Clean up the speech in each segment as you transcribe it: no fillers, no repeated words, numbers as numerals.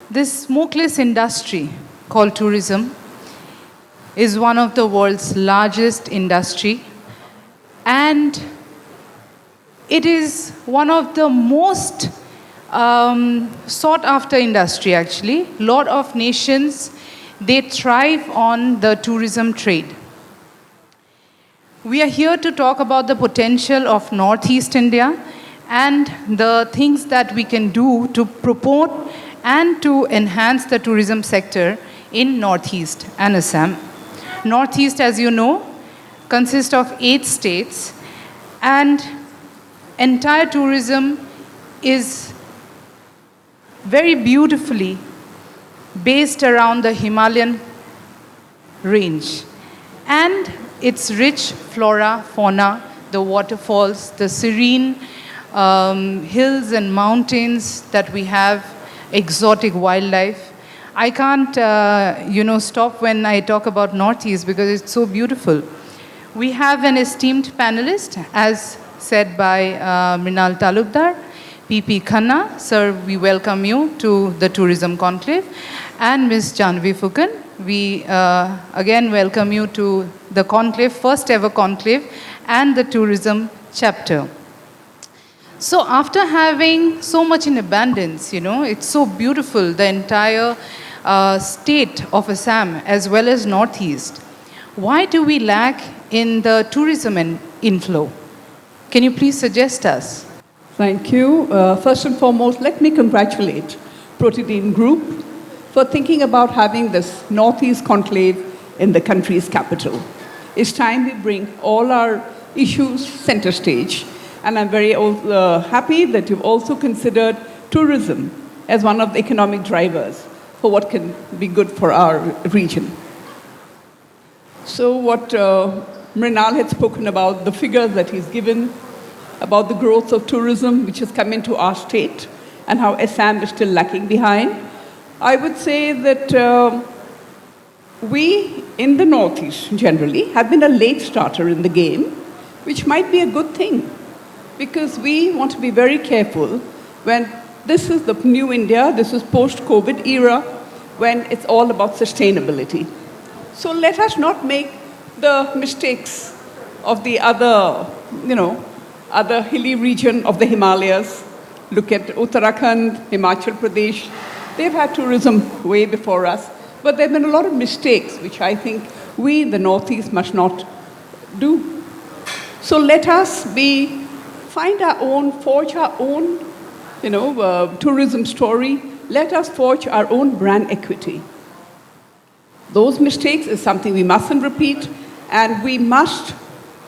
This smokeless industry called tourism is one of the world's largest industry, and it is one of the most sought after industry actually. Lot of nations, they thrive on the tourism trade. We are here to talk about the potential of Northeast India and the things that we can do to promote and to enhance the tourism sector in Northeast and Assam. Northeast, as you know, consists of 8 states, and entire tourism is very beautifully based around the Himalayan range and its rich flora, fauna, the waterfalls, the serene hills and mountains that we have, exotic wildlife. I can't, stop when I talk about Northeast because it's so beautiful. We have an esteemed panelist, as said by Mrinal Talukdar, P.P. Khanna. Sir, we welcome you to the Tourism Conclave. And Ms. Janvi Fukan, we again welcome you to the Conclave, first ever Conclave, and the Tourism chapter. So after having so much in abundance, it's so beautiful, the entire state of Assam as well as Northeast. Why do we lack in the tourism inflow? Can you please suggest us? Thank you. First and foremost, let me congratulate Protein Group for thinking about having this Northeast Conclave in the country's capital. It's time we bring all our issues center stage. And I'm very happy that you've also considered tourism as one of the economic drivers for what can be good for our region. So what Mrinal had spoken about, the figures that he's given, about the growth of tourism which has come into our state and how Assam is still lacking behind. I would say that we in the Northeast generally have been a late starter in the game, which might be a good thing, because we want to be very careful when this is the new India, this is post-COVID era, when it's all about sustainability. So let us not make the mistakes of the other, other hilly region of the Himalayas. Look at Uttarakhand, Himachal Pradesh. They've had tourism way before us, but there have been a lot of mistakes which I think we in the Northeast must not do. So let us find our own, forge our own, tourism story. Let us forge our own brand equity. Those mistakes is something we mustn't repeat, and we must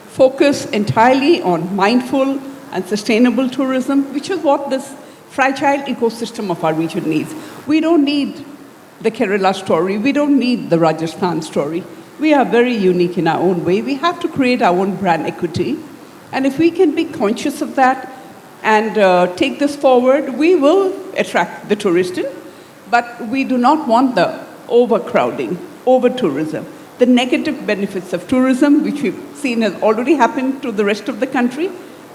focus entirely on mindful and sustainable tourism, which is what this fragile ecosystem of our region needs. We don't need the Kerala story. We don't need the Rajasthan story. We are very unique in our own way. We have to create our own brand equity. And if we can be conscious of that and take this forward, we will attract the tourist in. But we do not want the overcrowding, over-tourism. The negative benefits of tourism, which we've seen has already happened to the rest of the country,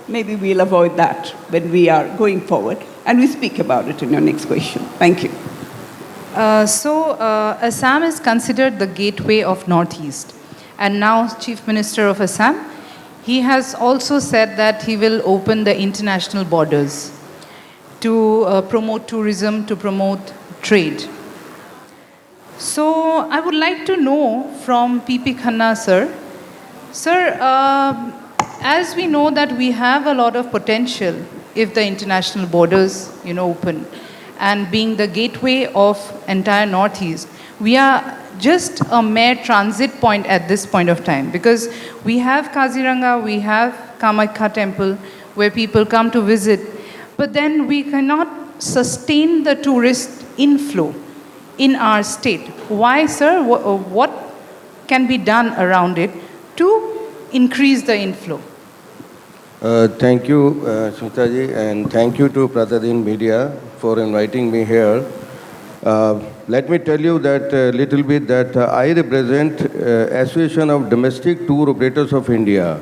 maybe we'll avoid that when we are going forward. And we speak about it in your next question. Thank you. Assam is considered the gateway of Northeast. And now Chief Minister of Assam, he has also said that he will open the international borders to promote tourism, to promote trade. So I would like to know from P.P. Khanna, sir. Sir, as we know that we have a lot of potential if the international borders, open, and being the gateway of entire Northeast, we are just a mere transit point at this point of time, because we have Kaziranga, we have Kamakhya temple where people come to visit, but then we cannot sustain the tourist inflow in our state. Why, sir? What can be done around it to increase the inflow? Thank you, Smitaji, and thank you to Pratadin Media for inviting me here. Let me tell you that little bit that I represent Association of Domestic Tour Operators of India.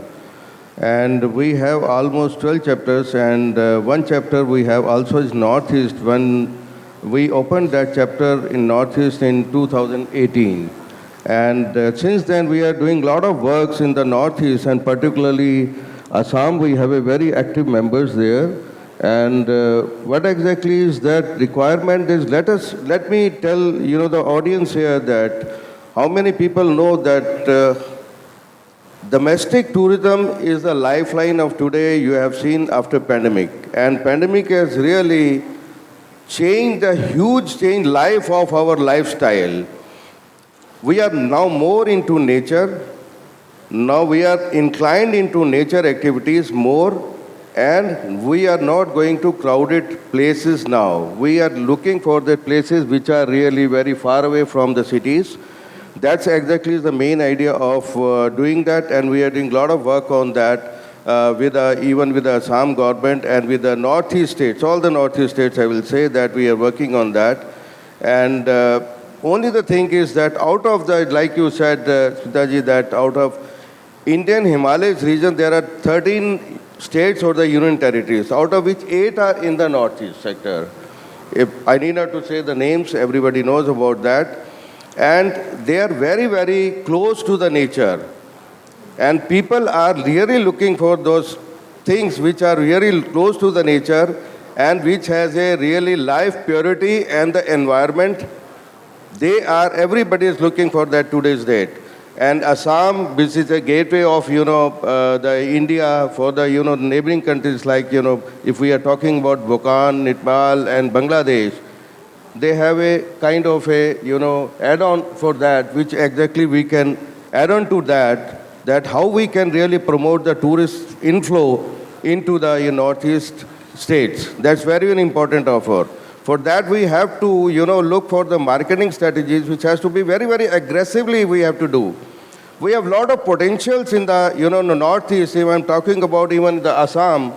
And we have almost 12 chapters, and one chapter we have also is Northeast, one We opened that chapter in Northeast in 2018. And since then, we are doing a lot of works in the Northeast, and particularly Assam. We have a very active members there. And what exactly is that requirement is, let me tell, the audience here that how many people know that domestic tourism is the lifeline of today. You have seen after pandemic. And pandemic has really changed a huge change life of our lifestyle. We are now more into nature. Now we are inclined into nature activities more, and we are not going to crowded places now. We are looking for the places which are really very far away from the cities. That's exactly the main idea of doing that, and we are doing a lot of work on that even with the Assam government and with the Northeast states, all the Northeast states, I will say that we are working on that. And only the thing is that out of the, like you said, Smitaji, that out of Indian Himalayas region, there are 13 states or the union territories, out of which 8 are in the Northeast sector. If I need not to say the names, everybody knows about that. And they are very, very close to the nature. And people are really looking for those things which are really close to the nature and which has a really life purity and the environment. Everybody is looking for that today's date. And Assam, which is a gateway of, the India for the, neighboring countries like, if we are talking about Bhutan, Nepal and Bangladesh, they have a kind of a, add-on for that, which exactly we can add on to that how we can really promote the tourist inflow into the Northeast states. That's very, very important offer. For that, we have to, look for the marketing strategies, which has to be very, very aggressively we have to do. We have a lot of potentials in the, the Northeast. If I'm talking about even the Assam,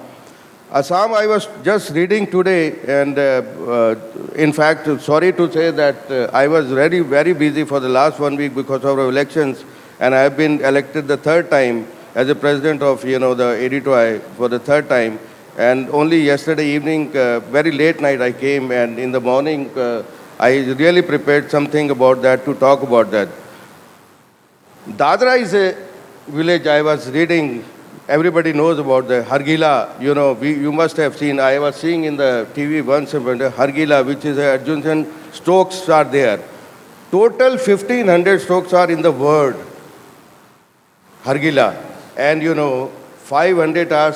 I was just reading today, and in fact, sorry to say that I was very, very busy for the last 1 week because of our elections, and I have been elected the third time as a president of, the AD2I for the third time. And only yesterday evening, very late night, I came, and in the morning, I really prepared something about that to talk about that. Dadra is a village I was reading. Everybody knows about the Hargila. You must have seen. I was seeing in the TV once about Hargila, which is a adjunction strokes are there. Total 1,500 strokes are in the world. Hargila. And 500 are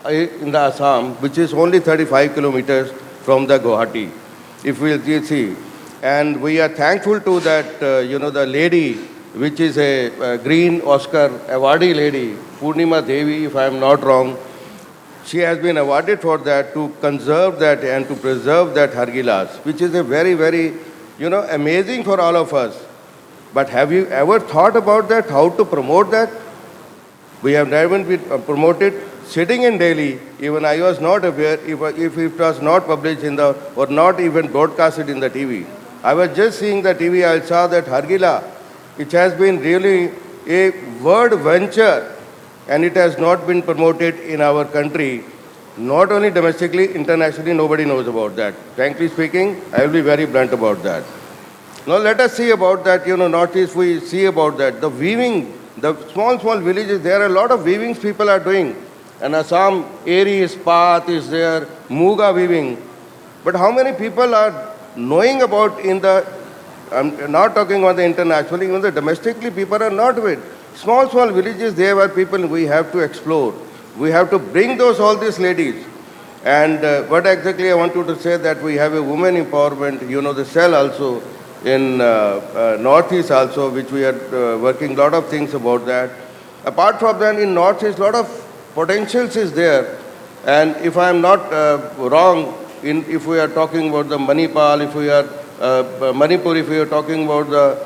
in the Assam, which is only 35 kilometers from the Guwahati, if we see. And we are thankful to that, the lady, which is a Green Oscar awardee lady, Purnima Devi, if I am not wrong. She has been awarded for that, to conserve that and to preserve that Hargilas, which is a very, very, amazing for all of us. But have you ever thought about that, how to promote that? We have never been promoted. Sitting in Delhi, even I was not aware if it was not published or not even broadcasted in the TV. I was just seeing the TV, I saw that Hargila, which has been really a world venture, and it has not been promoted in our country, not only domestically, internationally, nobody knows about that. Frankly speaking, I will be very blunt about that. Now let us see about that, Northeast, we see about that. The weaving, the small, small villages, there are a lot of weavings people are doing. And Assam, Eri Ispat is there, Muga weaving. But how many people are knowing about I'm not talking about the internationally, even the domestically people are not with. Small, small villages, there are people we have to explore. We have to bring all these ladies. And what exactly I want to say that we have a women empowerment, the cell also in Northeast also, which we are working a lot of things about that. Apart from that, in Northeast, a lot of potentials is there. And if I am not wrong, if we are talking about the Manipal, if we are Manipur, if we are talking about the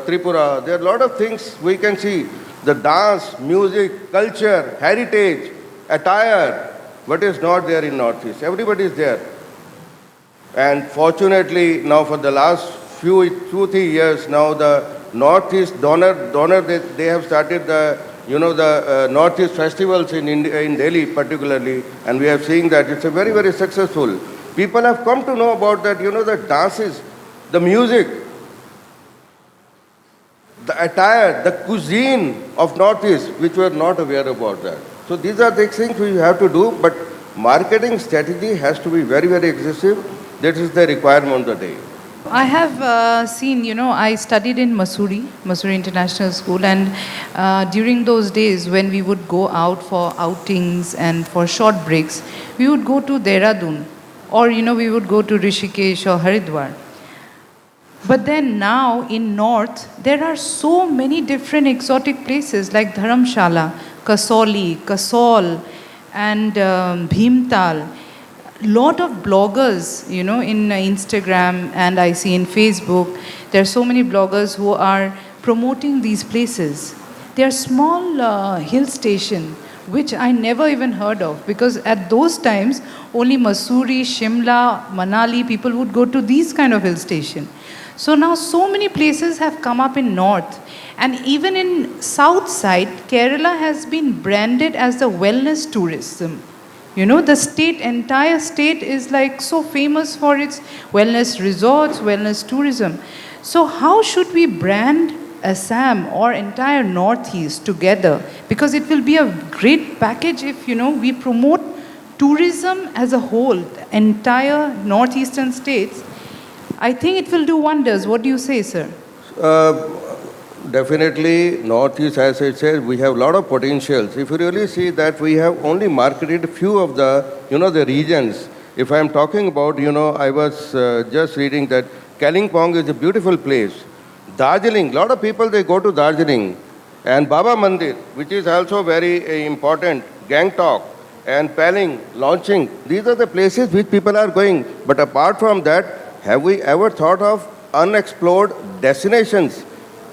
Tripura, there are a lot of things we can see. The dance, music, culture, heritage, attire, what is not there in Northeast. Everybody is there. And fortunately, now for the last 2-3 years, now the Northeast donor they have started the Northeast festivals in Delhi particularly, and we are seeing that it's a very, very successful. People have come to know about that, the dances, the music, the attire, the cuisine of Northeast, which were not aware about that. So these are the things we have to do, but marketing strategy has to be very, very aggressive. That is the requirement of the day. I have seen, I studied in Mussoorie International School, and during those days when we would go out for outings and for short breaks, we would go to Dehradun, or, we would go to Rishikesh or Haridwar. But then now in North, there are so many different exotic places like Dharamshala, Kasauli, Kasol, and Bhimtal. Lot of bloggers, in Instagram, and I see in Facebook, there are so many bloggers who are promoting these places. They are small hill station, which I never even heard of, because at those times, only Mussoorie, Shimla, Manali, people would go to these kind of hill station. So now so many places have come up in North, and even in South side, Kerala has been branded as the wellness tourism. The entire state is like so famous for its wellness resorts, wellness tourism. So how should we brand Assam or entire Northeast together? Because it will be a great package if, we promote tourism as a whole, the entire northeastern states. I think it will do wonders. What do you say, sir? Definitely, Northeast, as I said, we have a lot of potentials. If you really see that we have only marketed a few of the, the regions. If I am talking about, I was just reading that Kalimpong is a beautiful place. Darjeeling, a lot of people, they go to Darjeeling. And Baba Mandir, which is also very important, Gangtok and Paling, launching. These are the places which people are going. But apart from that, have we ever thought of unexplored destinations?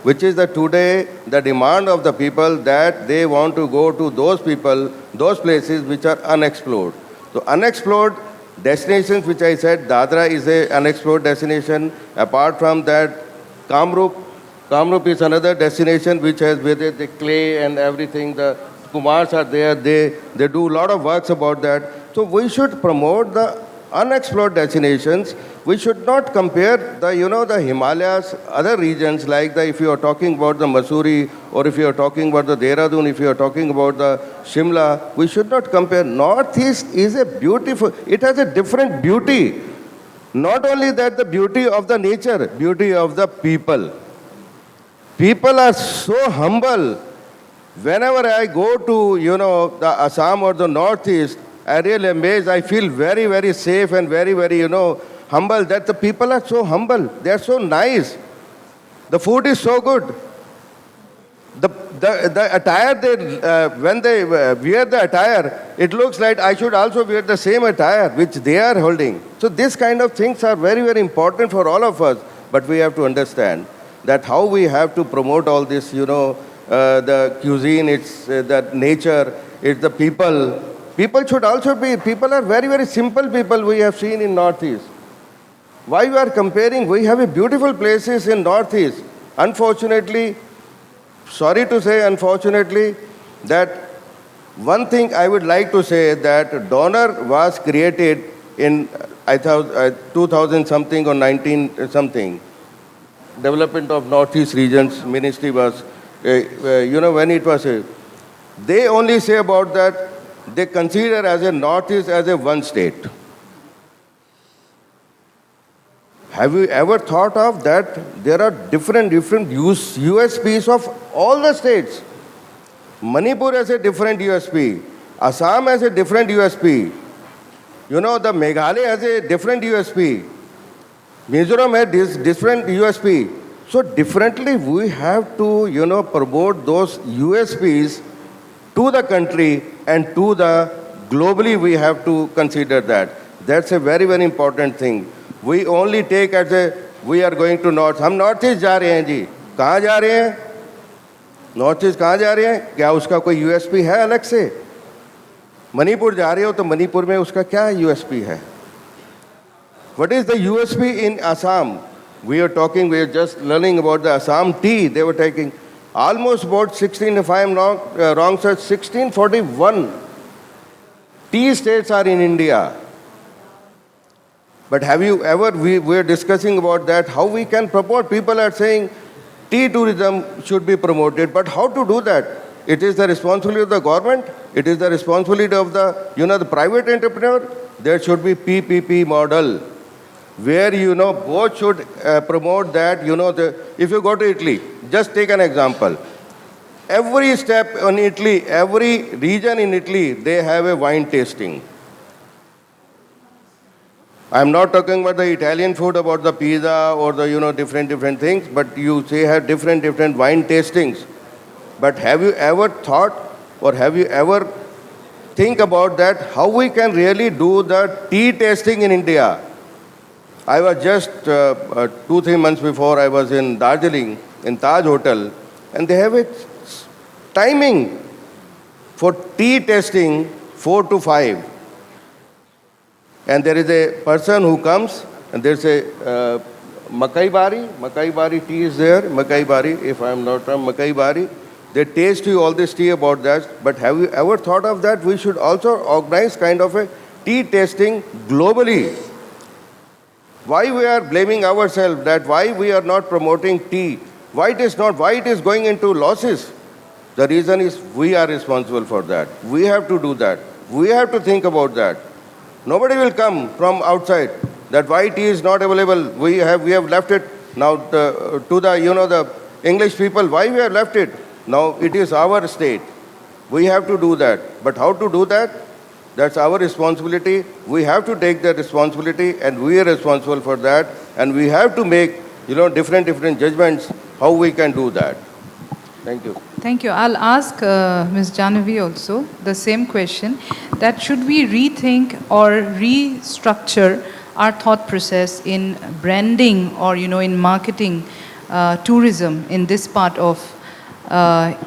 Which is today the demand of the people, that they want to go to those places which are unexplored. So unexplored destinations, which I said, Dadra is an unexplored destination. Apart from that, Kamrup is another destination which has with it the clay and everything. The Kumars are there. They do a lot of works about that. So we should promote the unexplored destinations. We should not compare the Himalayas, other regions like if you are talking about the Mussoorie, or if you are talking about the Dehradun, if you are talking about the Shimla, we should not compare. Northeast is it has a different beauty. Not only that, the beauty of the nature, beauty of the people. People are so humble. Whenever I go to, the Assam or the Northeast, I really amazed. I feel very, very safe and very, very, humble, that the people are so humble. They are so nice. The food is so good. The attire, when they wear the attire, it looks like I should also wear the same attire which they are holding. So this kind of things are very, very important for all of us. But we have to understand that how we have to promote all this, the cuisine, it's that nature, it's the people. People should also people are very, very simple people we have seen in Northeast. Why we are comparing? We have a beautiful places in Northeast. Unfortunately, sorry to say unfortunately, that one thing I would like to say, that donor was created in 2000 something or 19 something. Development of Northeast regions ministry was, when it was, they only say about that, they consider as a Northeast as a one state. Have you ever thought of that there are different USPs of all the states? Manipur has a different USP. Assam has a different USP. The Meghalaya has a different USP. Mizoram has different USP. So differently we have to, promote those USPs to the country and to the globally we have to consider that. That's a very, very important thing. We only take as we are going to North. हम North East जा रहे हैं जी. कहाँ जा रहे हैं? North East कहाँ जा रहे हैं? क्या उसका कोई USP है अलग से? मणिपुर जा रहे हो तो मणिपुर में उसका क्या USP है? What is the USP in Assam? We are just learning about the Assam tea. They were taking almost about 16, if I am wrong, sir, 1641 tea states are in India. But have you ever, we're discussing about that, how we can promote, people are saying tea tourism should be promoted, but how to do that? It is the responsibility of the government, it is the responsibility of the, the private entrepreneur. There should be PPP model, where, both should promote that, if you go to Italy, just take an example. Every step in Italy, every region in Italy, they have a wine tasting. I'm not talking about the Italian food, about the pizza or the, different things, but you say have different wine tastings. But have you ever thought, or have you ever think about that, how we can really do the tea tasting in India? I was just 2-3 months before, I was in Darjeeling, in Taj Hotel, and they have a timing for tea tasting 4 to 5. And there is a person who comes, and there's a Makai Bari tea is there, Makai Bari, if I'm not wrong, Makai Bari. They taste you all this tea about that, but have you ever thought of that? We should also organize kind of a tea tasting globally. Why we are blaming ourselves, that why we are not promoting tea? Why it is going into losses? The reason is we are responsible for that. We have to do that. We have to think about that. Nobody will come from outside that why tea is not available. We have left it now to the the English people. Why we have left it? Now it is our state. We have to do that. But how to do that? That's our responsibility. We have to take that responsibility, and we are responsible for that. And we have to make different judgments how we can do that. Thank you. Thank you. I'll ask Ms. Jahnavi also the same question, that should we rethink or restructure our thought process in branding or in marketing tourism in this part of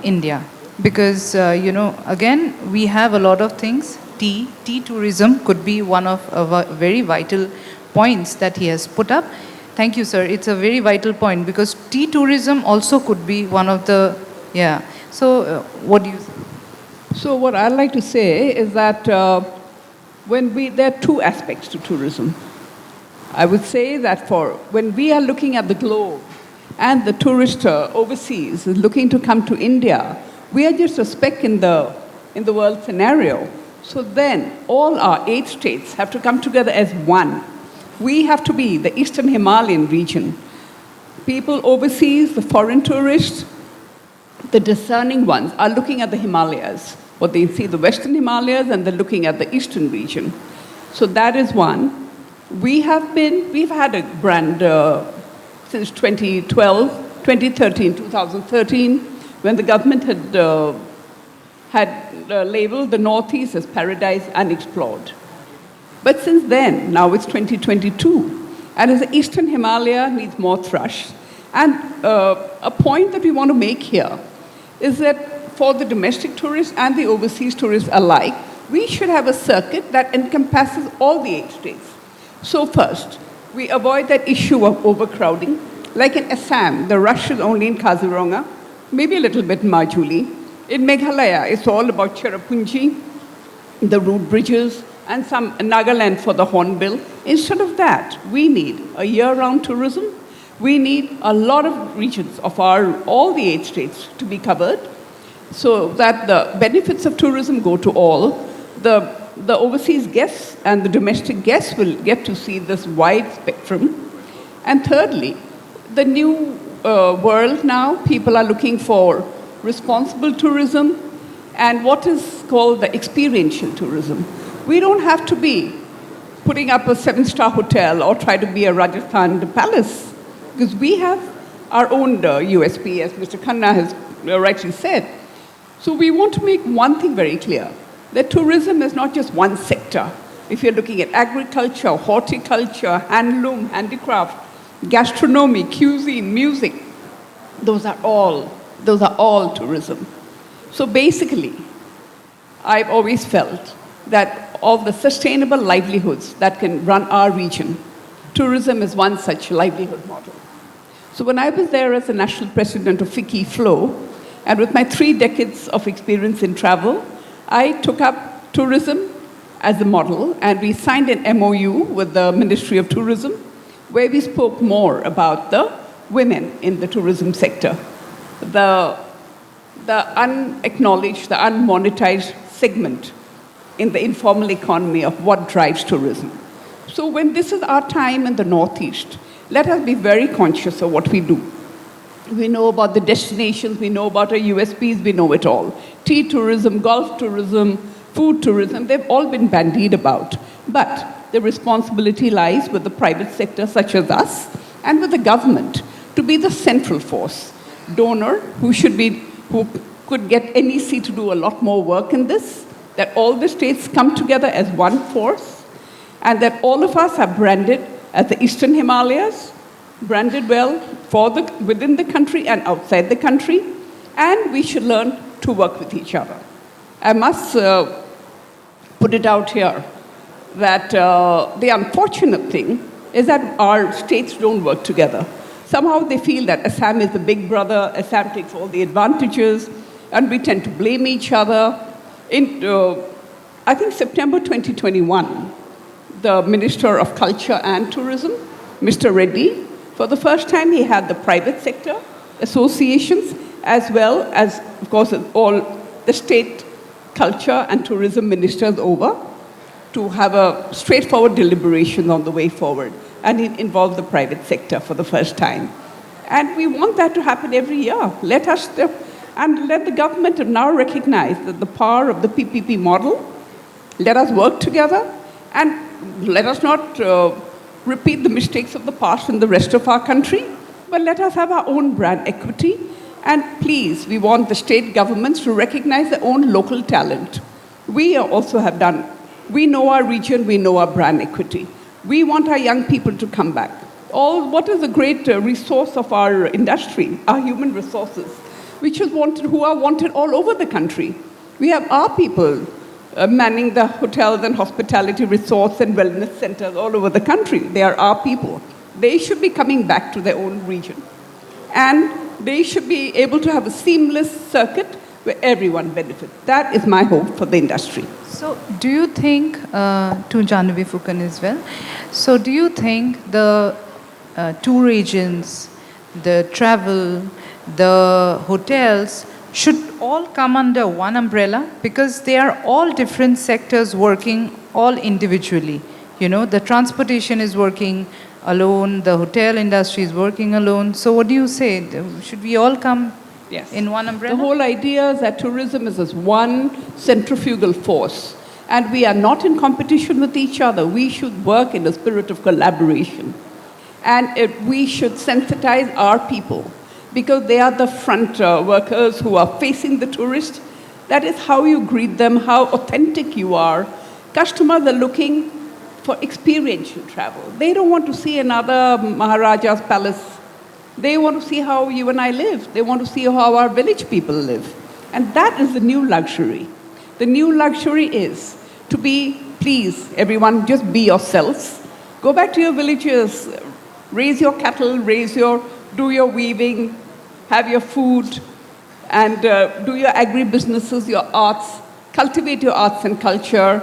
India? Because again, we have a lot of things. Tea tourism could be one of very vital points that he has put up. Thank you, sir. It's a very vital point, because tea tourism also could be one of the, So what do you say? So what I'd like to say is that there are two aspects to tourism. I would say that when we are looking at the globe and the tourist overseas is looking to come to India, we are just a speck in the world scenario. So then all our 8 states have to come together as one. We have to be the Eastern Himalayan region. People overseas, the foreign tourists, the discerning ones are looking at the Himalayas, or they see the Western Himalayas and they're looking at the Eastern region. So that is one. We've had a brand since 2013, when the government had labeled the Northeast as paradise unexplored. But since then, now it's 2022, and as the Eastern Himalaya needs more thrush. And a point that we want to make here is that for the domestic tourists and the overseas tourists alike, we should have a circuit that encompasses all the 8 states. So first, we avoid that issue of overcrowding. Like in Assam, the rush is only in Kaziranga, maybe a little bit in Majuli. In Meghalaya, it's all about Cherrapunji, the root bridges, and some Nagaland for the Hornbill. Instead of that, we need a year-round tourism. We need a lot of regions of all the 8 states to be covered, so that the benefits of tourism go to all. The overseas guests and the domestic guests will get to see this wide spectrum. And thirdly, the new world now, people are looking for responsible tourism and what is called the experiential tourism. We don't have to be putting up a 7-star hotel or try to be a Rajasthan palace, because we have our own USP, as Mr. Khanna has rightly said. So we want to make one thing very clear, that tourism is not just one sector. If you're looking at agriculture, horticulture, handloom, handicraft, gastronomy, cuisine, music, those are all tourism. So basically, I've always felt that of the sustainable livelihoods that can run our region, tourism is one such livelihood model. So when I was there as the national president of FICCI Flow, and with my 3 decades of experience in travel, I took up tourism as a model, and we signed an MOU with the Ministry of Tourism, where we spoke more about the women in the tourism sector, the unacknowledged, the unmonetized segment in the informal economy of what drives tourism. So when this is our time in the Northeast, let us be very conscious of what we do. We know about the destinations, we know about our USPs, we know it all. Tea tourism, golf tourism, food tourism, they've all been bandied about. But the responsibility lies with the private sector, such as us, and with the government to be the central force. Donor, who could get NEC to do a lot more work in this, that all the states come together as one force, and that all of us are branded as the Eastern Himalayas, branded well within the country and outside the country, and we should learn to work with each other. I must put it out here that the unfortunate thing is that our states don't work together. Somehow they feel that Assam is the big brother, Assam takes all the advantages, and we tend to blame each other. In, I think, September 2021, the Minister of Culture and Tourism, Mr. Reddy, for the first time he had the private sector associations as well as, of course, all the state culture and tourism ministers over to have a straightforward deliberation on the way forward. And it involved the private sector for the first time. And we want that to happen every year. Let the government now recognize that the power of the PPP model. Let us work together and let us not repeat the mistakes of the past in the rest of our country, but let us have our own brand equity. And please, we want the state governments to recognize their own local talent. We also have done, we know our region, we know our brand equity. We want our young people to come back. What is the great resource of our industry? Our human resources, who are wanted all over the country. We have our people manning the hotels and hospitality resorts and wellness centers all over the country. They are our people. They should be coming back to their own region. And they should be able to have a seamless circuit where everyone benefits. That is my hope for the industry. So do you think, to Janvi Fukan as well, so do you think the tour agents, the travel, the hotels should all come under one umbrella? Because they are all different sectors working all individually. You know, the transportation is working alone, the hotel industry is working alone. So what do you say? Should we all come in one umbrella? The whole idea is that tourism is this one centrifugal force. And we are not in competition with each other. We should work in a spirit of collaboration. And we should sensitize our people, because they are the front workers who are facing the tourist. That is how you greet them, how authentic you are. Customers are looking for experiential travel. They don't want to see another Maharaja's palace. They want to see how you and I live. They want to see how our village people live. And that is the new luxury. The new luxury is to be, please, everyone, just be yourselves. Go back to your villages, raise your cattle, do your weaving, have your food, and do your agribusinesses, your arts, cultivate your arts and culture,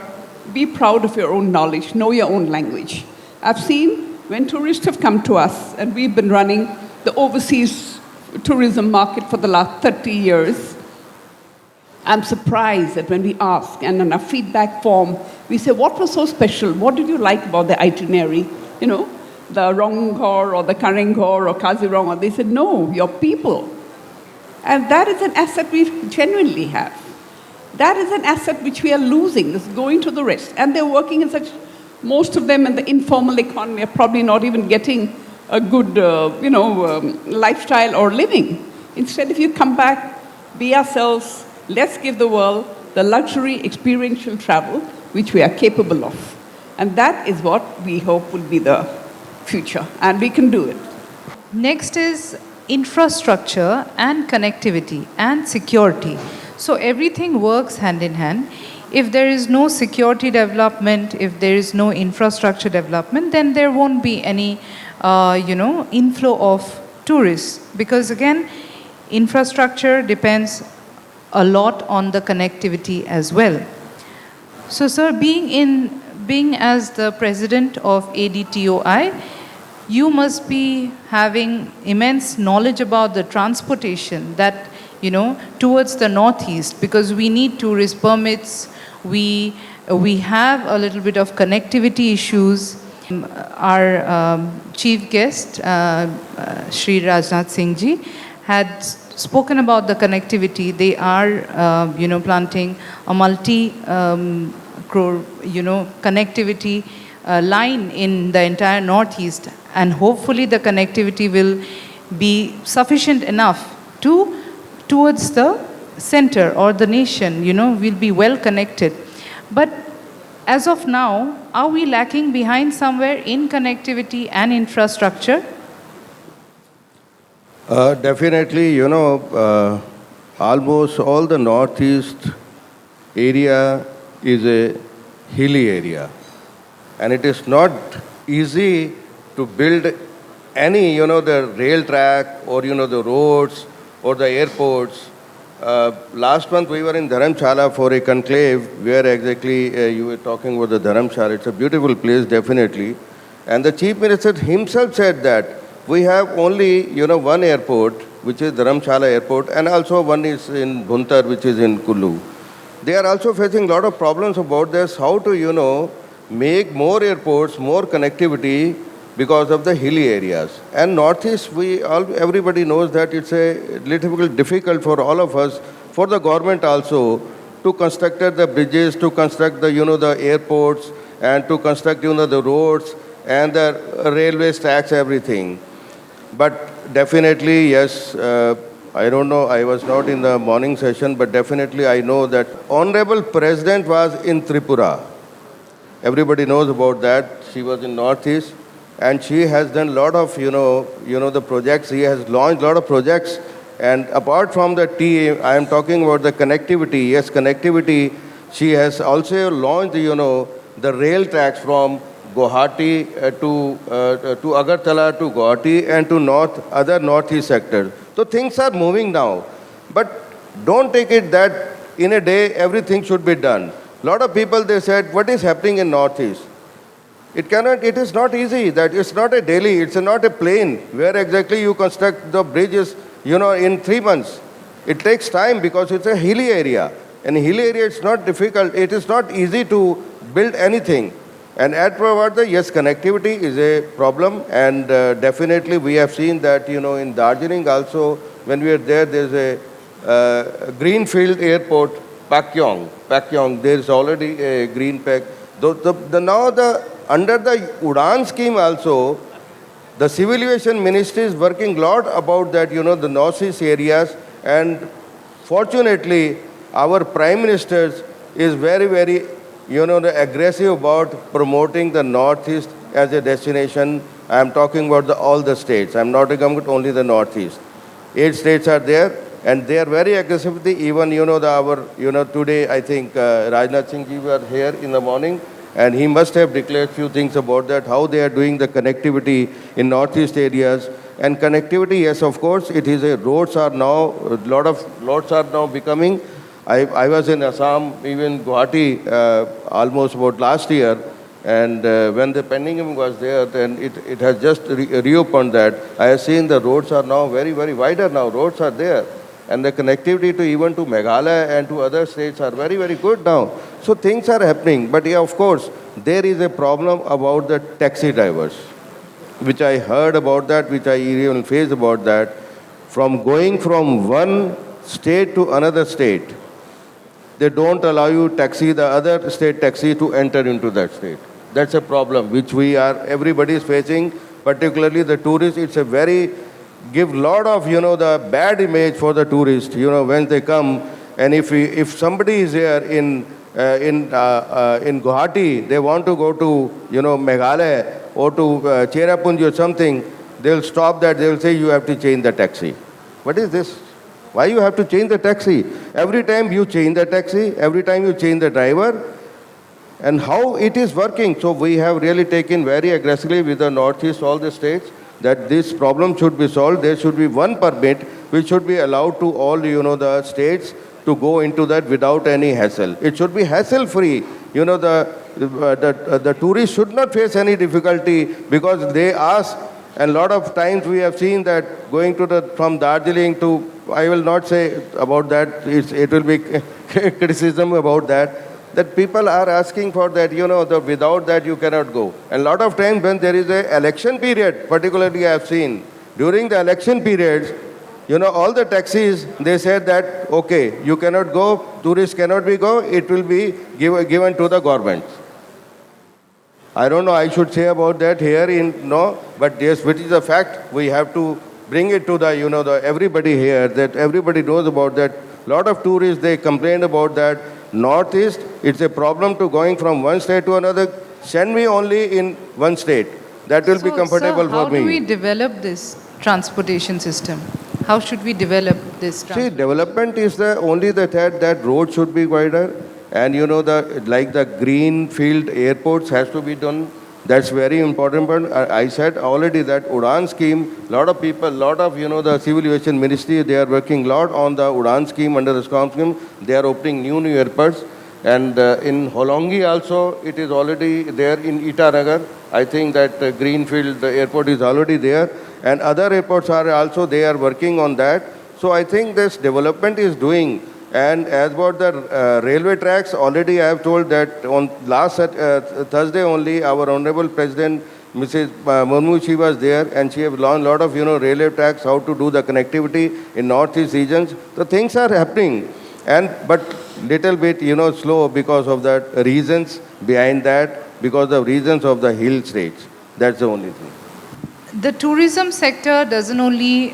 be proud of your own knowledge, know your own language. I've seen when tourists have come to us, and we've been running the overseas tourism market for the last 30 years, I'm surprised that when we ask, and in our feedback form, we say, what was so special? What did you like about the itinerary? You know, the Rongghor or the Karengghor or Kaziranga. They said, no, your people. And that is an asset we genuinely have. That is an asset which we are losing. It's going to the rest. And they're working in such, most of them in the informal economy are probably not even getting a good, lifestyle or living. Instead, if you come back, be ourselves, let's give the world the luxury experiential travel which we are capable of. And that is what we hope will be the future. And we can do it. Next is infrastructure and connectivity and security. So everything works hand in hand. If there is no security development, if there is no infrastructure development, then there won't be any, inflow of tourists. Because again, infrastructure depends a lot on the connectivity as well. So, sir, being as the president of ADTOI, you must be having immense knowledge about the transportation that, towards the northeast, because we need tourist permits, we have a little bit of connectivity issues. Our chief guest, Shri Rajnath Singh ji, had spoken about the connectivity. They are, planting a connectivity line in the entire northeast, and hopefully the connectivity will be sufficient enough towards the center or the nation, will be well connected. But as of now, are we lacking behind somewhere in connectivity and infrastructure? Definitely, almost all the northeast area is a hilly area. And it is not easy to build any, the rail track or, the roads or the airports. Last month we were in Dharamshala for a conclave where exactly you were talking about the Dharamshala. It's a beautiful place, definitely. And the Chief Minister himself said that we have only, one airport, which is Dharamshala Airport, and also one is in Bhuntar, which is in Kullu. They are also facing a lot of problems about this, how to, make more airports, more connectivity because of the hilly areas. And Northeast, everybody knows that it's a little bit difficult for all of us, for the government also, to construct the bridges, to construct the, the airports, and to construct, the roads and the railway tracks, everything. But definitely, yes, I don't know, I was not in the morning session, but definitely I know that Honorable President was in Tripura. Everybody knows about that. She was in Northeast, and she has done a lot of, the projects. She has launched a lot of projects. And apart from the TA, I am talking about the connectivity. Yes, connectivity. She has also launched, the rail tracks from Guwahati to Agartala to Guwahati and to other northeast sectors. So things are moving now. But don't take it that in a day everything should be done. A lot of people, they said, what is happening in Northeast? It is not easy. That it's not a Delhi, it's not a plane where exactly you construct the bridges, in 3 months. It takes time because it's a hilly area. And hilly area, it's not difficult. It is not easy to build anything. And at Pravada, yes, connectivity is a problem. And definitely we have seen that, in Darjeeling also, when we are there, there's a greenfield airport, Pakyong, there is already a green pack. Under the Udan scheme also, the Civil Aviation Ministry is working a lot about that, the northeast areas. And fortunately, our Prime Minister is very, very, aggressive about promoting the northeast as a destination. I am talking about all the states. I am not talking about only the northeast. 8 states are there. And they are very aggressive. Even, today, I think Rajnath Singh ji were here in the morning, and he must have declared few things about that, how they are doing the connectivity in northeast areas. And connectivity, yes, of course, it is a roads are now, a lot of roads are now becoming. I was in Assam, even Guwahati, almost about last year, and when the pending was there, then it has just reopened that. I have seen the roads are now very, very wider now, roads are there. And the connectivity to even to Meghalaya and to other states are very, very good now. So things are happening. But yeah, of course, there is a problem about the taxi drivers, which I heard about that, which I even faced about that. Going from one state to another state, they don't allow you the other state taxi to enter into that state. That's a problem which everybody is facing, particularly the tourists. It's a give lot of, the bad image for the tourists, when they come. And if somebody is here in Guwahati, they want to go to, Meghalaya or to Cherrapunji or something, they'll stop that. They'll say, you have to change the taxi. What is this? Why you have to change the taxi? Every time you change the taxi, every time you change the driver, and how it is working. So we have really taken very aggressively with the Northeast, all the states, that this problem should be solved. There should be one permit which should be allowed to all, the states to go into that without any hassle. It should be hassle-free. the tourists should not face any difficulty because they ask. And a lot of times we have seen that going from Darjeeling to, I will not say about that, it will be criticism about that people are asking for that, without that you cannot go. And a lot of times when there is an election period, particularly I have seen, during the election periods, all the taxis, they said that, okay, you cannot go, tourists cannot go, it will be given to the government. I don't know, I should say about that here but yes, which is a fact. We have to bring it to everybody here, that everybody knows about that. A lot of tourists, they complain about that. Northeast, it's a problem to going from one state to another. Send me only in one state. That will be comfortable for me. How do we develop this transportation system? How should we develop this See, development is only that road should be wider. And the greenfield airports has to be done. That's very important. But I said already that Udan scheme, lot of people, the civil aviation ministry, they are working a lot on the Udan scheme, under the SCOM scheme. They are opening new airports. And in Holongi also, it is already there in Itanagar. I think that greenfield airport is already there. And other airports are also, they are working on that. So I think this development is doing. And as about the railway tracks, already I have told that on last Thursday only, our Honorable President, Mrs. Murmu, she was there and she has launched a lot of, railway tracks, how to do the connectivity in Northeast regions. So things are happening, but little bit, slow because of the reasons behind that, because of reasons of the hill states. That's the only thing. The tourism sector doesn't only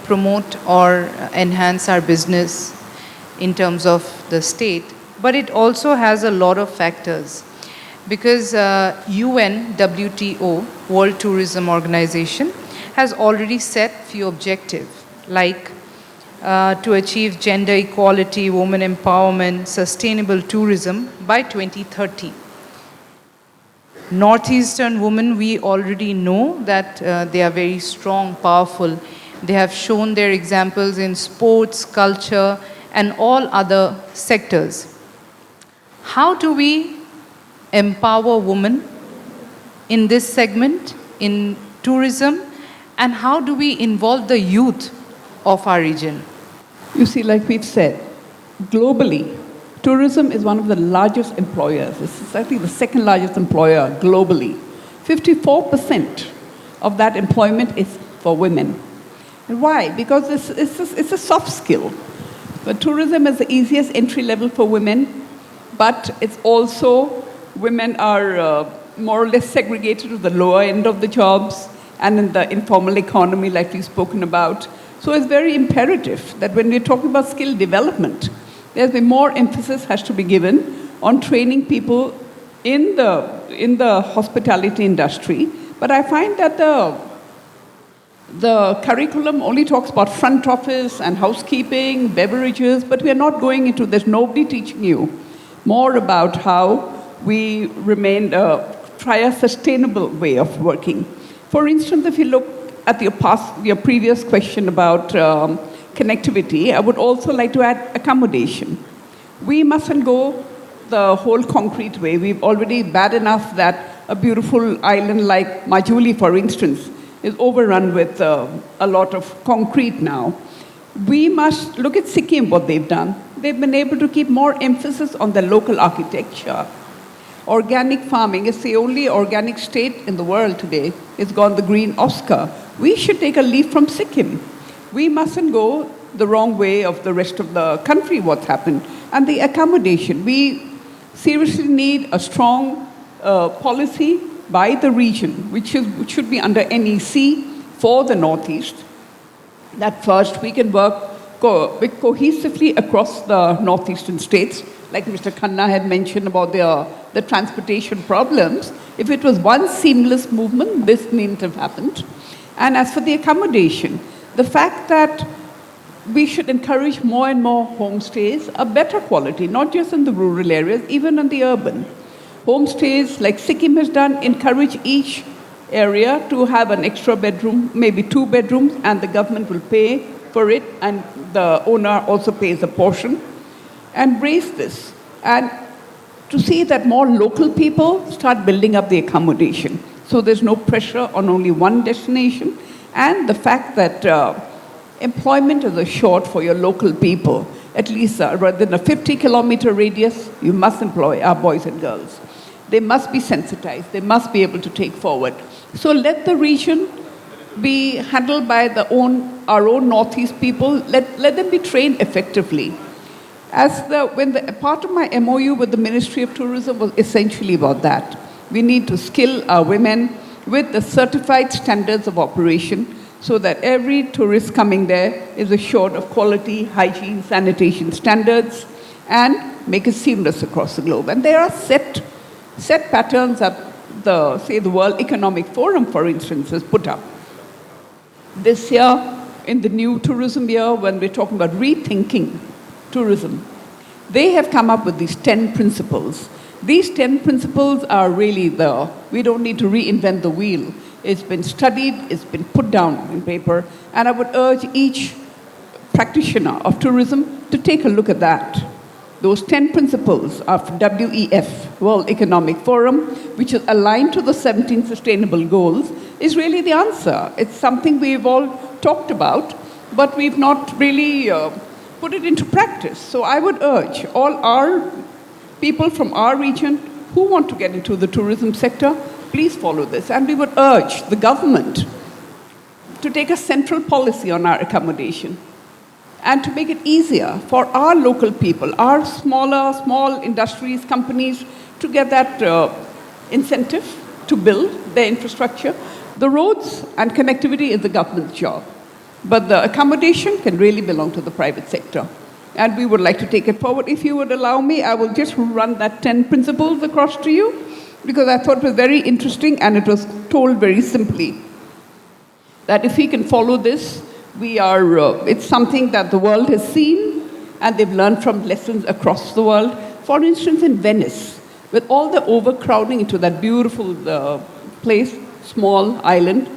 promote or enhance our business in terms of the state, but it also has a lot of factors. Because UN, WTO, World Tourism Organization, has already set few objectives, like to achieve gender equality, women empowerment, sustainable tourism by 2030. Northeastern women, we already know that they are very strong, powerful. They have shown their examples in sports, culture, and all other sectors. How do we empower women in this segment, in tourism, and how do we involve the youth of our region? You see, like we've said, globally, tourism is one of the largest employers. It's actually the second largest employer globally. 54% of that employment is for women. And why? Because it's a soft skill. But tourism is the easiest entry level for women, but it's also, women are more or less segregated to the lower end of the jobs and in the informal economy like we've spoken about. So it's very imperative that when we're talking about skill development, there's been more emphasis has to be given on training people in the hospitality industry. But I find that the curriculum only talks about front office and housekeeping, beverages, but we are not going into this. Nobody teaching you more about how we try a sustainable way of working. For instance, if you look at your previous question about connectivity, I would also like to add accommodation. We mustn't go the whole concrete way. We've already bad enough that a beautiful island like Majuli, for instance, is overrun with a lot of concrete now. We must look at Sikkim, what they've done. They've been able to keep more emphasis on the local architecture. Organic farming is the only organic state in the world today. It's got the green Oscar. We should take a leaf from Sikkim. We mustn't go the wrong way of the rest of the country, what's happened. And the accommodation. We seriously need a strong policy by the region, which should be under NEC for the Northeast, that first we can work cohesively across the Northeastern states. Like Mr. Khanna had mentioned about the transportation problems. If it was one seamless movement, this needn't have happened. And as for the accommodation, the fact that we should encourage more and more homestays, a better quality, not just in the rural areas, even in the urban. Homestays, like Sikkim has done, encourage each area to have an extra bedroom, maybe 2 bedrooms, and the government will pay for it, and the owner also pays a portion, and raise this. And to see that more local people start building up the accommodation. So there's no pressure on only one destination, and the fact that employment is assured for your local people. At least rather than a 50-kilometer radius, you must employ our boys and girls. They must be sensitized. They must be able to take forward. So let the region be handled by our own Northeast people. Let them be trained effectively. Part of my MOU with the Ministry of Tourism was essentially about that. We need to skill our women with the certified standards of operation so that every tourist coming there is assured of quality, hygiene, sanitation standards, and make it seamless across the globe. And there are set patterns that the World Economic Forum, for instance, has put up. This year, in the new tourism year, when we're talking about rethinking tourism, they have come up with these 10 principles. These 10 principles are really we don't need to reinvent the wheel. It's been studied, it's been put down in paper, and I would urge each practitioner of tourism to take a look at that. Those 10 principles of WEF, World Economic Forum, which is aligned to the 17 Sustainable Goals, is really the answer. It's something we've all talked about, but we've not really put it into practice. So I would urge all our people from our region who want to get into the tourism sector, please follow this. And we would urge the government to take a central policy on our accommodation and to make it easier for our local people, our small industries, companies, to get that incentive to build their infrastructure. The roads and connectivity is the government's job, but the accommodation can really belong to the private sector. And we would like to take it forward. If you would allow me, I will just run that 10 principles across to you, because I thought it was very interesting and it was told very simply. That if we can follow this, it's something that the world has seen and they've learned from lessons across the world. For instance, in Venice, with all the overcrowding into that beautiful place, small island,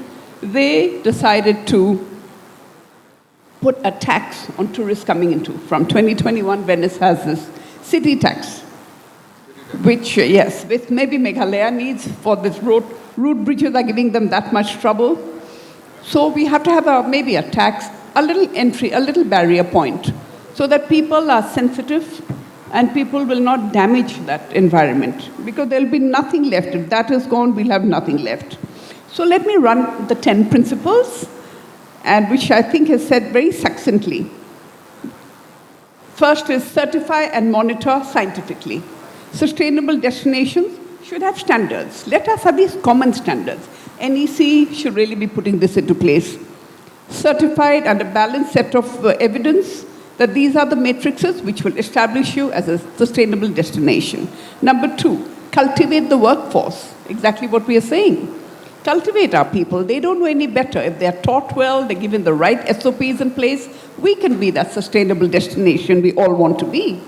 they decided to put a tax on tourists coming into. From 2021, Venice has this city tax, which, yes, with maybe Meghalaya needs for this road bridges are giving them that much trouble. So we have to have maybe a tax, a little entry, a little barrier point, so that people are sensitive and people will not damage that environment, because there'll be nothing left. If that is gone, we'll have nothing left. So let me run the 10 principles, and which I think is said very succinctly. First is certify and monitor scientifically. Sustainable destinations should have standards. Let us have these common standards. NEC should really be putting this into place. Certified and a balanced set of evidence that these are the matrices which will establish you as a sustainable destination. Number 2, cultivate the workforce. Exactly what we are saying. Cultivate our people. They don't know any better. If they are taught well, they're given the right SOPs in place, we can be that sustainable destination we all want to be.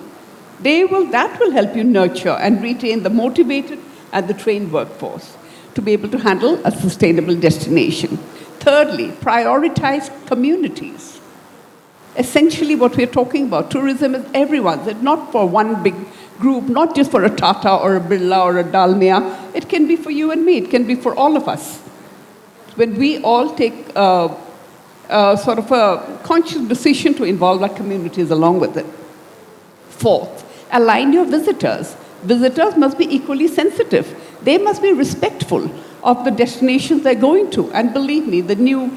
That will help you nurture and retain the motivated and the trained workforce to be able to handle a sustainable destination. Thirdly, prioritize communities. Essentially what we're talking about, tourism is everyone's. It's not for one big group, not just for a Tata or a Birla or a Dalmia. It can be for you and me. It can be for all of us. When we all take sort of a conscious decision to involve our communities along with it. Fourth, align your visitors. Visitors must be equally sensitive. They must be respectful of the destinations they're going to. And believe me, the new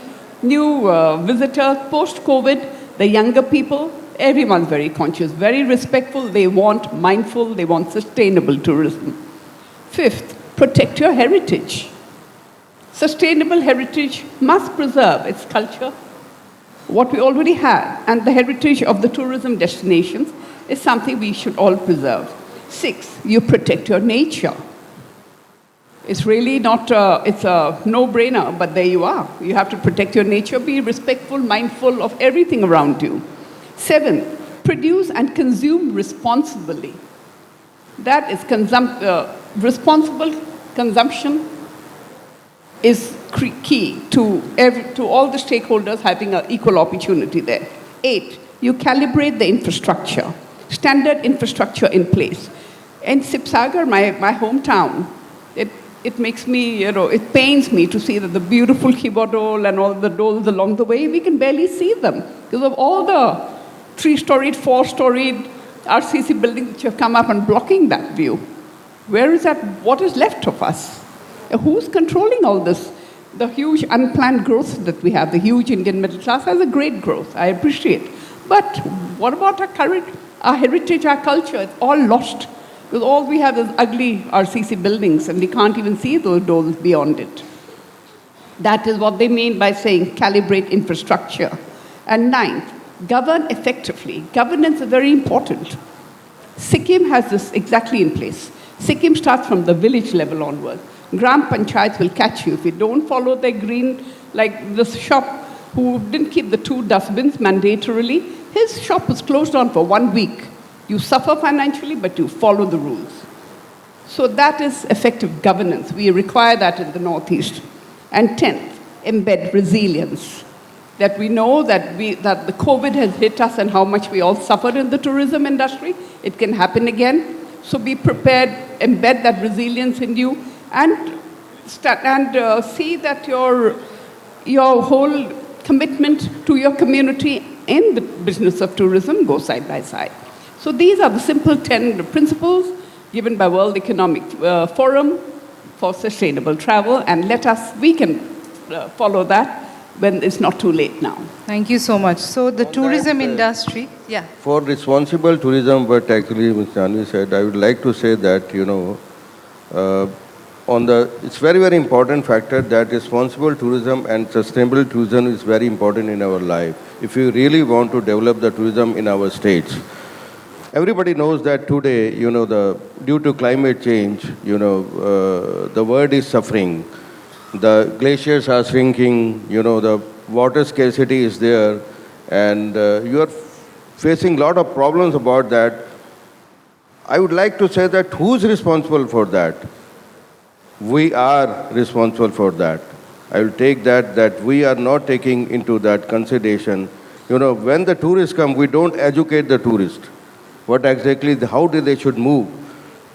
visitors, post-COVID, the younger people, everyone's very conscious, very respectful. They want mindful, they want sustainable tourism. Fifth, protect your heritage. Sustainable heritage must preserve its culture, what we already have, and the heritage of the tourism destinations is something we should all preserve. 6, you protect your nature. It's really not, it's a no-brainer, but there you are. You have to protect your nature, be respectful, mindful of everything around you. 7, produce and consume responsibly. That is responsible consumption is key to all the stakeholders having an equal opportunity there. 8, you calibrate the infrastructure, standard infrastructure in place. In Sipsagar, my hometown, it makes me, it pains me to see that the beautiful Kibo dole and all the doles along the way, we can barely see them because of all the 3-storied, 4-storied RCC buildings which have come up and blocking that view. Where is that? What is left of us? Who's controlling all this? The huge unplanned growth that we have, the huge Indian middle class has a great growth, I appreciate. But what about our heritage, our culture? It's all lost. Because all we have is ugly RCC buildings and we can't even see those doors beyond it. That is what they mean by saying calibrate infrastructure. And 9th, govern effectively. Governance is very important. Sikkim has this exactly in place. Sikkim starts from the village level onward. Gram panchayats will catch you if you don't follow their green, like this shop who didn't keep the 2 dustbins mandatorily. His shop was closed down for 1 week. You suffer financially, but you follow the rules. So that is effective governance. We require that in the Northeast. And 10th, embed resilience. That we know that the COVID has hit us and how much we all suffered in the tourism industry. It can happen again. So be prepared, embed that resilience in you, and see that your whole commitment to your community in the business of tourism goes side by side. So these are the simple 10 principles given by World Economic Forum for sustainable travel, and we can follow that when it's not too late now. Thank you so much. So the tourism industry, yeah. For responsible tourism, but actually, Ms. Janvi said, I would like to say that, it's very, very important factor that responsible tourism and sustainable tourism is very important in our life. If you really want to develop the tourism in our states. Everybody knows that today, due to climate change, the world is suffering. The glaciers are shrinking, the water scarcity is there, and you are facing a lot of problems about that. I would like to say that who's responsible for that? We are responsible for that. I will take that we are not taking into that consideration. When the tourists come, we don't educate the tourist. What exactly, how they should move.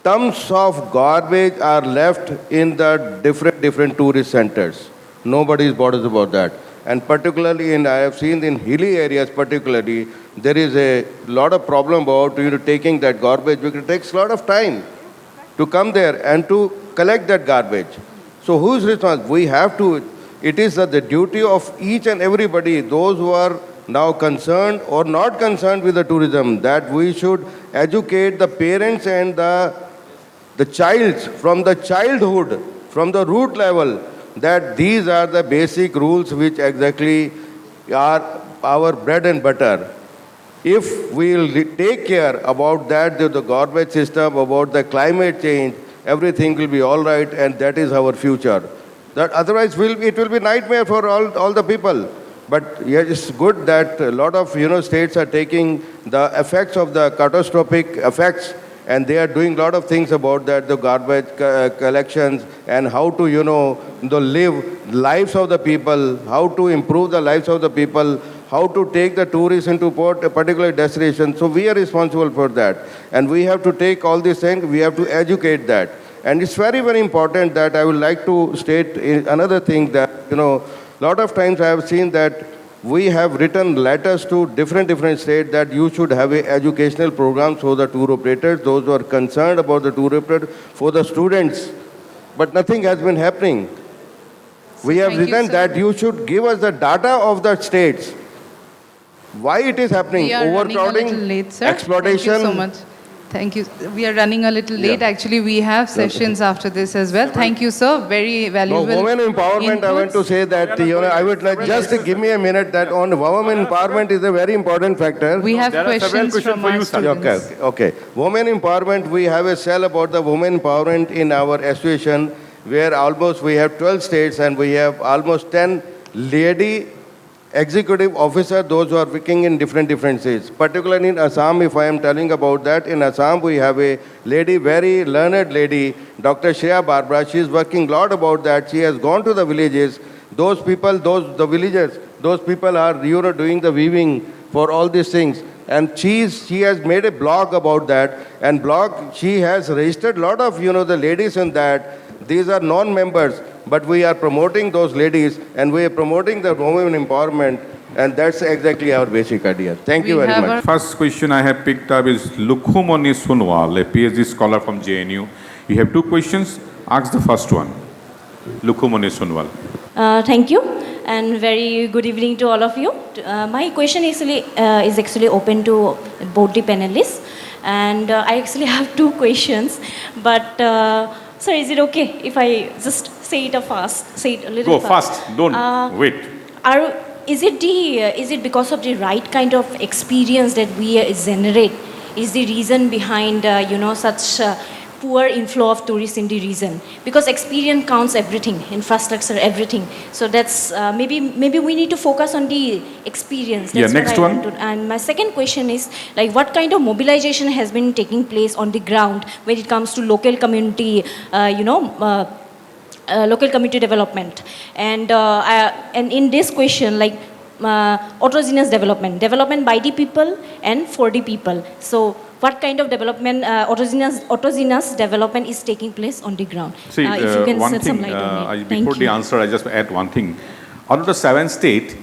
Tons of garbage are left in the different tourist centers. Nobody bothers about that. And particularly I have seen in hilly areas particularly, there is a lot of problem about taking that garbage because it takes a lot of time to come there and to collect that garbage. So who is responsible? We have to, it is the duty of each and everybody, those who are now concerned or not concerned with the tourism, that we should educate the parents and the child from the childhood, from the root level, that these are the basic rules which exactly are our bread and butter. If we will take care about that, the garbage system, about the climate change, everything will be all right, and that is our future. That otherwise it will be nightmare for all the people. But yeah, it's good that a lot of states are taking the effects of the catastrophic effects, and they are doing a lot of things about that, the garbage collections, and how to live lives of the people, how to improve the lives of the people, how to take the tourists into a particular destination. So we are responsible for that, and we have to take all these things. We have to educate that, and it's very, very important that I would like to state another thing that a lot of times I have seen that we have written letters to different states that you should have an educational program for the tour operators, those who are concerned about the tour operator, for the students. But nothing has been happening. We have written that you should give us the data of the states. Why it is happening? We are overcrowding, running a little late, sir. exploitation. Thank you so much. Thank you. We are running a little late. Yeah. Actually, we have sessions after this as well. Thank you, sir. Very valuable. No, women empowerment, inputs. I want to say that, I would like just give me a minute that on women empowerment is a very important factor. We have questions from our students. Okay. Women empowerment, we have a cell about the women empowerment in our association where almost we have 12 states and we have almost 10 lady executive officer, those who are working in different states. Particularly in Assam, if I am telling about that, in Assam we have a lady, very learned lady, Dr. Shreya Barbara. She is working a lot about that. She has gone to the villages. Those people, the villagers, those people are doing the weaving for all these things. And she has made a blog about that, and she has registered a lot of, the ladies in that. These are non-members, but we are promoting those ladies, and we are promoting the women empowerment, and that's exactly our basic idea. Thank you We very have much. First question I have picked up is Lukhumani Sunwal, a PhD scholar from JNU. You have 2 questions. Ask the first one. Lukhumani Sunwal. Thank you, and very good evening to all of you. My question is actually open to both the panelists, and I actually have 2 questions. But sir, is it okay if I just say it a little Go fast. Don't wait. Is it because of the right kind of experience that we generate is the reason behind such poor inflow of tourists in the region? Because experience counts everything, infrastructure, everything. So that's maybe we need to focus on the experience. That's Next what I one. want to- And my second question is, like, what kind of mobilization has been taking place on the ground when it comes to local community, local community development? And in this question, like, autogenous development by the people and for the people. So what kind of development, autogenous development is taking place on the ground? See, If you can one shed some thing, light on it. before Thank the you. answer, I just add one thing. Out of the 7 states,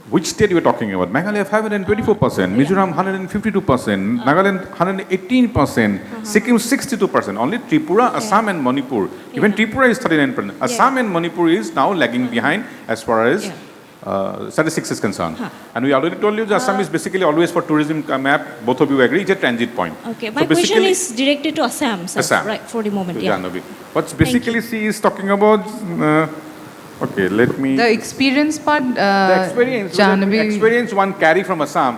which state you are talking about? Meghalaya 524%, Mizoram 152%, Nagaland 118%, Sikkim 62%. Only Tripura, Assam and Manipur. Even Tripura is 39%. Assam and Manipur is now lagging behind as far as statistics is concerned. And we already told you that Assam is basically always for tourism map. Both of you agree, it's a transit point. Okay, So my question basically- is directed to Assam, sir. Assam. Right, for the moment, to yeah. Jahnavi. But basically she is talking about, okay, let me... The experience part, The experience, Jahnavi. experience one carry from Assam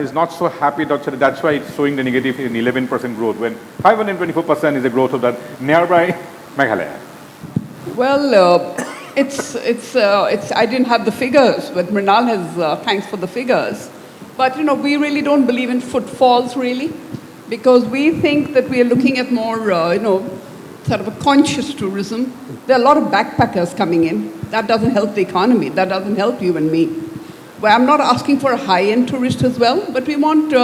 is not so happy. That's why it's showing the negative in 11% growth when 524% is the growth of that nearby Meghalaya. Well, I didn't have the figures, but Mrinal has, thanks for the figures. But, we really don't believe in footfalls, really, because we think that we are looking at more, sort of a conscious tourism. There are a lot of backpackers coming in. That doesn't help the economy. That doesn't help you and me. Well, I'm not asking for a high-end tourist as well, but we want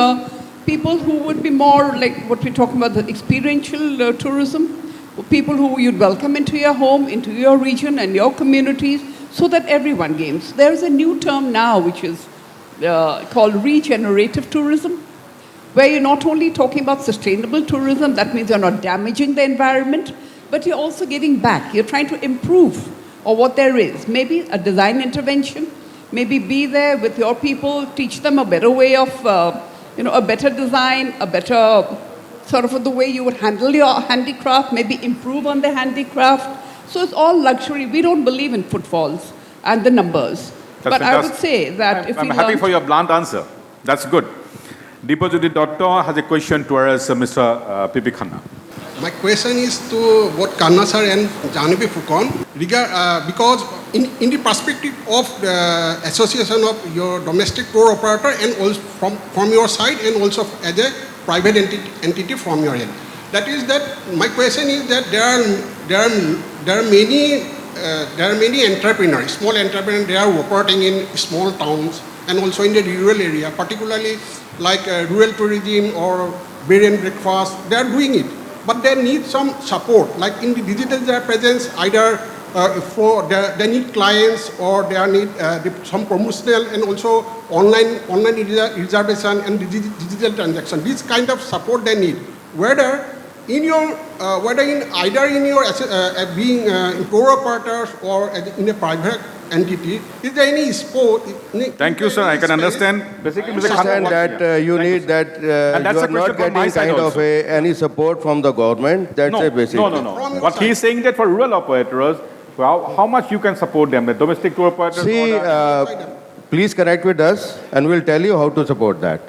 people who would be more like what we're talking about, the experiential tourism. People who you'd welcome into your home, into your region and your communities, so that everyone gains. There is a new term now which is called regenerative tourism, where you're not only talking about sustainable tourism, that means you're not damaging the environment, but you're also giving back. You're trying to improve on what there is. Maybe a design intervention, maybe be there with your people, teach them a better way of, a better design, a better sort of the way you would handle your handicraft, maybe improve on the handicraft. So it's all luxury. We don't believe in footfalls and the numbers. That's but I would fantastic. say that if I'm we happy learn- for your blunt answer. That's good. Deepajyoti Datta has a question towards Mr. P.P. Khanna. My question is to both Kanna sir and Jahnavi Phukon, because in the perspective of the association of your domestic tour operator and also from your side and also as a private entity from your end. That is that my question is that there are many entrepreneurs, small entrepreneurs. They are operating in small towns and also in the rural area, particularly like rural tourism or bed and breakfast. They are doing it, but they need some support, like in the digital presence, either they need clients or they need some promotional and also online reservation and digital transaction. This kind of support they need. Whether in your either in your being tour operators or in a private entity, is there any support? Thank you, sir. I can understand. Basically, Mr. Khanna Understand wants- that you Thank need sir. that And that's you a are not question from my getting side kind of also. any support from the government. That's a basic. No. From your What side. he is saying that for rural operators, how much you can support them, the domestic tour operators? See, or the- please connect with us and we'll tell you how to support that.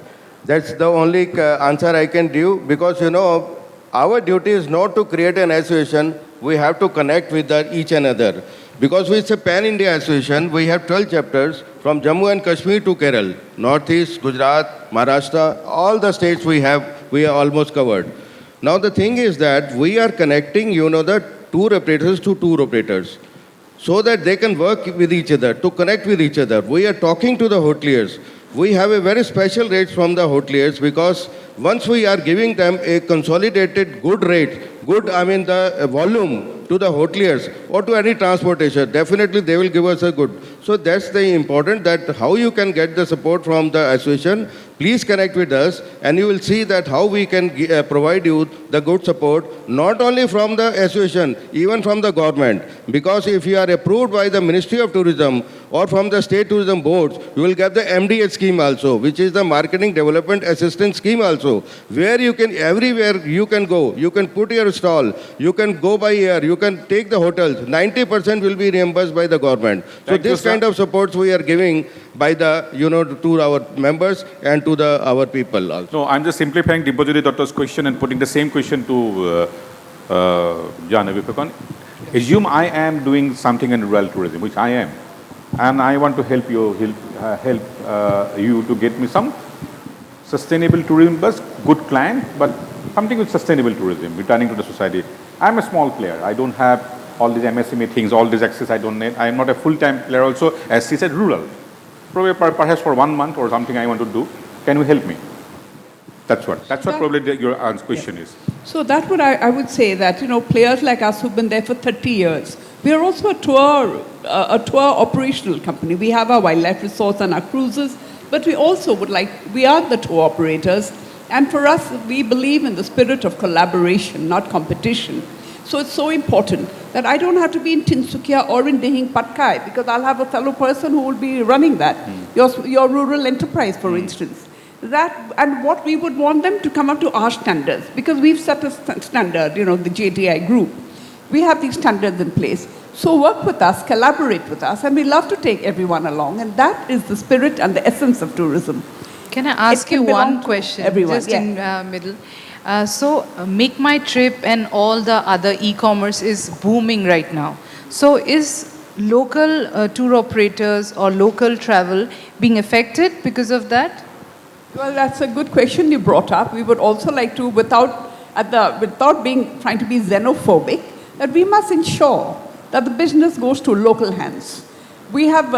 That's the only answer I can give because, our duty is not to create an association. We have to connect with each another. Because it's a pan-India association, we have 12 chapters from Jammu and Kashmir to Kerala, Northeast, Gujarat, Maharashtra, all the states we are almost covered. Now the thing is that we are connecting, the tour operators to tour operators so that they can work with each other, to connect with each other. We are talking to the hoteliers. we have a very special rates from the hoteliers, because once we are giving them a consolidated good rate, the volume to the hoteliers or to any transportation, definitely they will give us a good. So that's the important, that how you can get the support from the association. Please connect with us and you will see that how we can provide you the good support, not only from the association, even from the government. Because if you are approved by the Ministry of Tourism or from the state tourism boards, you will get the MDH scheme also, which is the Marketing Development Assistance scheme also, where you can, everywhere you can go, you can put your stall, you can go by air, you can take the hotels, 90% will be reimbursed by the government. So this kind of supports we are giving by the, to our members and to our people also. No, I'm just simplifying Dibojyoti Dotto's question and putting the same question to Jahnavi Phukon. Assume I am doing something in rural tourism, which I am, and I want to help you to get me some sustainable tourism bus, good client, but something with sustainable tourism, returning to the society. I'm a small player. I don't have all these MSME things, all this access I don't need. I'm not a full-time player also, as she said, rural. Probably perhaps for 1 month or something I want to do. Can you help me? That's what probably your question is. So that would, I would say that, players like us who've been there for 30 years, we are also a tour operational company. We have our wildlife resorts and our cruises, but we also we are the tour operators. And for us, we believe in the spirit of collaboration, not competition. So it's so important that I don't have to be in Tinsukia or in Dehing Patkai, because I'll have a fellow person who will be running that. Your rural enterprise, for instance. And what we would want them to come up to our standards, because we've set a standard, the JTI group. We have these standards in place. So work with us, collaborate with us, and we love to take everyone along. And that is the spirit and the essence of tourism. Can I ask you one question? Everyone, just in middle. So Make My Trip and all the other e-commerce is booming right now. So is local tour operators or local travel being affected because of that? Well, that's a good question you brought up. We would also like to, without trying to be xenophobic, that we must ensure that the business goes to local hands. We have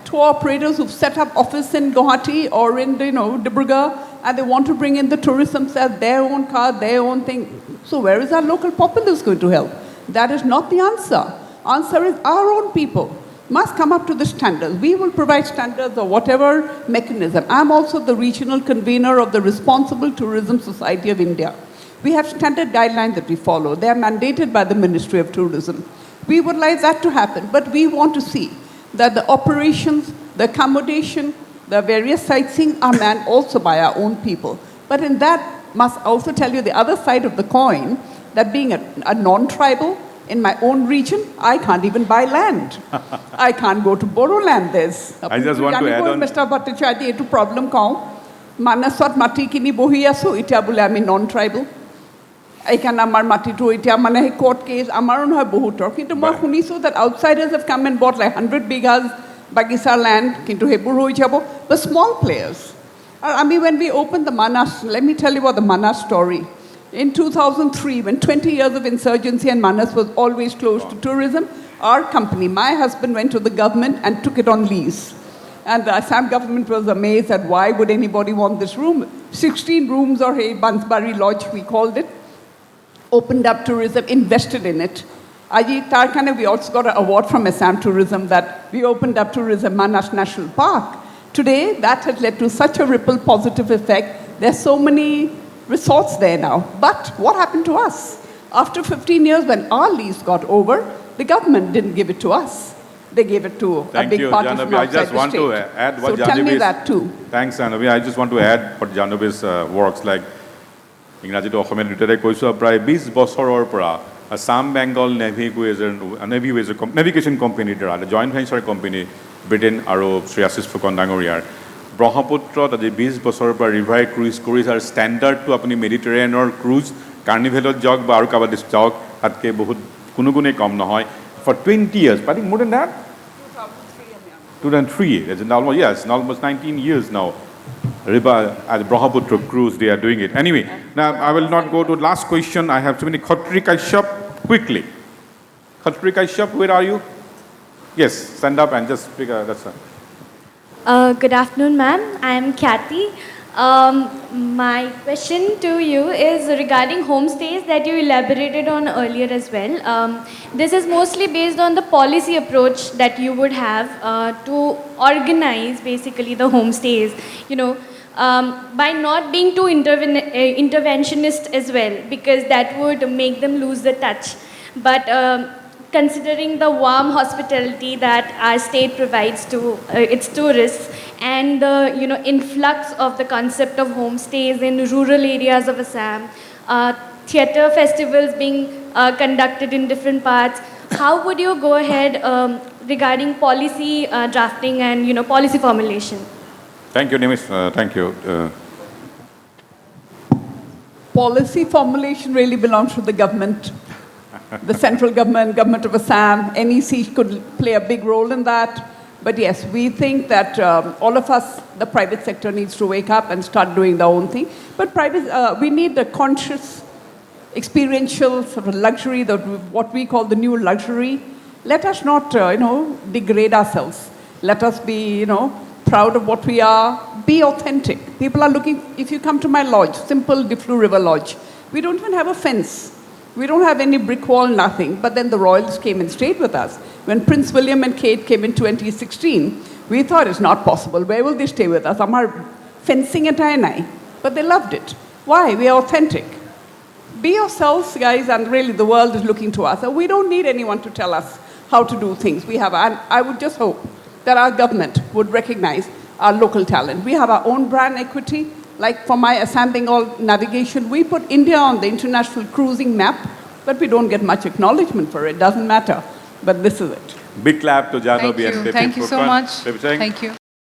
tour operators who've set up office in Guwahati or in Dibrugarh, and they want to bring in the tourism as their own car, their own thing. So where is our local populace going to help? That is not the answer. Answer is our own people must come up to the standards. We will provide standards or whatever mechanism. I'm also the regional convener of the Responsible Tourism Society of India. We have standard guidelines that we follow. They are mandated by the Ministry of Tourism. We would like that to happen, but we want to see that the operations, the accommodation, the various sightseeing are manned also by our own people. But in that, must also tell you the other side of the coin, that being a non-tribal, in my own region, I can't even buy land. I can't go to borrow land. I just want to add on. Mr. Bhattacharya, it's a problem. Manaswat mati kini bohi asu, ita bole ami non-tribal. Ekan amar mati to ita mane court case, amaron hoy bohutor. Kintu moi shunisu that outsiders have come and bought like 100 bighas Bagisa land, kintu hebur hoi jabo. The small players. I mean, when we opened the Manas, let me tell you about the Manas story. In 2003, when 20 years of insurgency and Manas was always closed to tourism, our company, my husband, went to the government and took it on lease. And the Assam government was amazed at why would anybody want this room. 16 rooms, or hey, Bansbari Lodge, we called it. Opened up tourism, invested in it. Aji Tarkane, we also got an award from Assam Tourism that we opened up tourism, Manas National Park. Today, that has led to such a ripple positive effect. There's so many resorts there now. But what happened to us? After 15 years, when our lease got over, the government didn't give it to us. They gave it to a big party from outside the state. I just want to add what so tell me that too. Thanks, Jahnavi. I just want to add what Jahnavi's works like. ইংৰাজীটো অসমীয়া দুটাতে কৈছোঁ প্ৰায় 20 বছৰৰ পৰা Assam Bengal navigation কোম্পানীৰ দ্বাৰা joint venture company Britain আৰু শ্ৰী আশিষ ফুকন ডাঙৰীয়াৰ ব্ৰহ্মপুত্ৰত আজি 20 বছৰৰ পৰা ৰিভাৰ ক্ৰুইজ কৰিছে আৰু ষ্টেণ্ডাৰ্ডটো আপুনি মেডিটেৰিয়ানৰ ক্ৰুজ কাৰ্নিভেলত যাওক বা আৰু কাবাত যাওক তাতকৈ বহুত কোনো গুণেই কম নহয় for 20 years, I think more than that? 2003, it's almost 19 years now. Riba at Brahmaputra cruise, they are doing it. Anyway, now I will not go to the last question. I have too many. Khatri Kashyap, quickly. Khatri Kashyap, where are you? Yes, stand up and just speak. That's Good afternoon, ma'am. I am Kathy. My question to you is regarding homestays that you elaborated on earlier as well. This is mostly based on the policy approach that you would have to organize basically the homestays, you know, by not being too interventionist as well, because that would make them lose the touch. But considering the warm hospitality that our state provides to its tourists and the influx of the concept of homestays in rural areas of Assam, theatre festivals being conducted in different parts, how would you go ahead regarding policy drafting and policy formulation? Thank you, Nimesh. Thank you. Policy formulation really belongs to the government. The central government, government of Assam, NEC could play a big role in that. But yes, we think that all of us, the private sector needs to wake up and start doing their own thing. But we need the conscious, experiential sort of luxury, what we call the new luxury. Let us not, degrade ourselves. Let us be, proud of what we are. Be authentic. People are looking, if you come to my lodge, simple Diflu River Lodge, we don't even have a fence. We don't have any brick wall, nothing. But then the royals came and stayed with us. When Prince William and Kate came in 2016, we thought it's not possible. Where will they stay with us? Amar fencing at Ainai. But they loved it. Why? We are authentic. Be yourselves, guys, and really the world is looking to us. And we don't need anyone to tell us how to do things. We have, and I would just hope that our government would recognize our local talent. We have our own brand equity. Like for my Assam Bengal navigation, we put India on the international cruising map, but we don't get much acknowledgement for it. Doesn't matter. But this is it. Big clap to Janobi and Depi Thank you so Furkan. much. Depi Singh. Thank you.